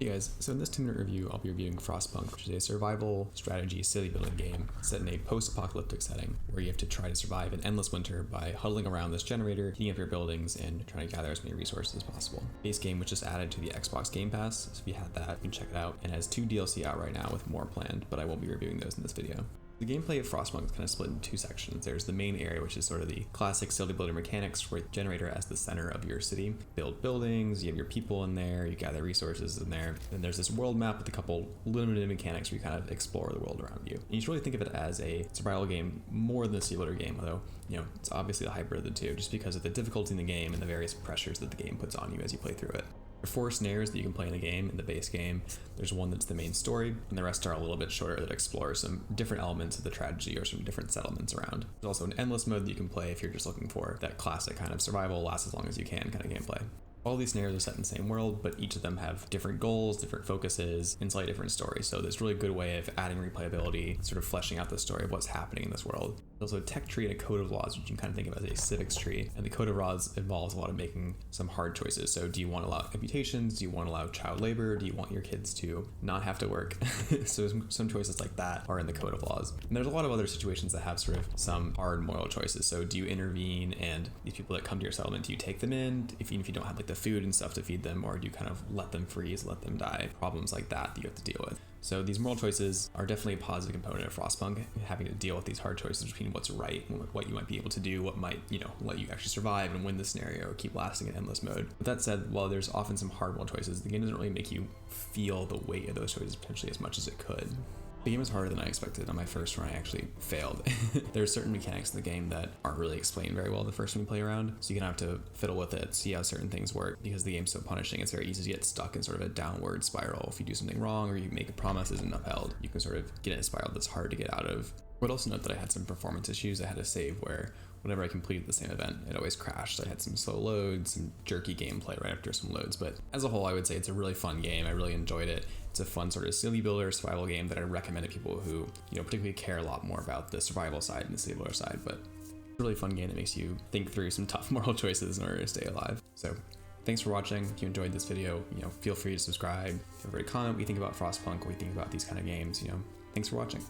Hey guys, so in this 2-minute review, I'll be reviewing Frostpunk, which is a survival strategy city building game set in a post-apocalyptic setting where you have to try to survive an endless winter by huddling around this generator, heating up your buildings, and trying to gather as many resources as possible. Base game was just added to the Xbox Gamepass, so if you had that, you can check it out, and has 2 DLC out right now with more planned, but I won't be reviewing those in this video. The gameplay of Frostpunk is kind of split into 2 sections. There's the main area, which is sort of the classic city builder mechanics, where the generator as the center of your city. Build buildings, you have your people in there, you gather resources in there. Then there's this world map with a couple limited mechanics where you kind of explore the world around you. And you should really think of it as a survival game more than a city builder game, although, it's obviously a hybrid of the two, just because of the difficulty in the game and the various pressures that the game puts on you as you play through it. There are 4 snares that you can play in the game, in the base game. There's one that's the main story, and the rest are a little bit shorter that explore some different elements of the tragedy or some different settlements around. There's also an endless mode that you can play if you're just looking for that classic kind of survival, last as long as you can kind of gameplay. All these snares are set in the same world, but each of them have different goals, different focuses, and slightly different stories. So there's a really good way of adding replayability, sort of fleshing out the story of what's happening in this world. There's also a tech tree and a code of laws, which you can kind of think of as a civics tree. And the code of laws involves a lot of making some hard choices. So do you want to allow amputations? Do you want to allow child labor? Do you want your kids to not have to work? So some choices like that are in the code of laws. And there's a lot of other situations that have sort of some hard moral choices. So do you intervene, and these people that come to your settlement, do you take them in, even if you don't have like the food and stuff to feed them, or do you kind of let them freeze, let them die? Problems like that you have to deal with. So these moral choices are definitely a positive component of Frostpunk, having to deal with these hard choices between what's right and what you might be able to do, what might, let you actually survive and win the scenario or keep lasting in endless mode. With that said, while there's often some hard moral choices, the game doesn't really make you feel the weight of those choices potentially as much as it could. The game is harder than I expected. On my first run, I actually failed. There's certain mechanics in the game that aren't really explained very well the first time you play around, so you're gonna have to fiddle with it, see how certain things work. Because the game's so punishing, it's very easy to get stuck in sort of a downward spiral. If you do something wrong or you make a promise isn't upheld, you can sort of get in a spiral that's hard to get out of. I would also note that I had some performance issues. I had a save where whenever I completed the same event, it always crashed. I had some slow loads, some jerky gameplay right after some loads, but as a whole, I would say it's a really fun game. I really enjoyed it. It's a fun sort of city builder survival game that I recommend to people who, particularly care a lot more about the survival side and the city builder side, but it's a really fun game that makes you think through some tough moral choices in order to stay alive. So thanks for watching. If you enjoyed this video, feel free to subscribe. Feel free to comment what you think about Frostpunk, what you think about these kind of games, Thanks for watching.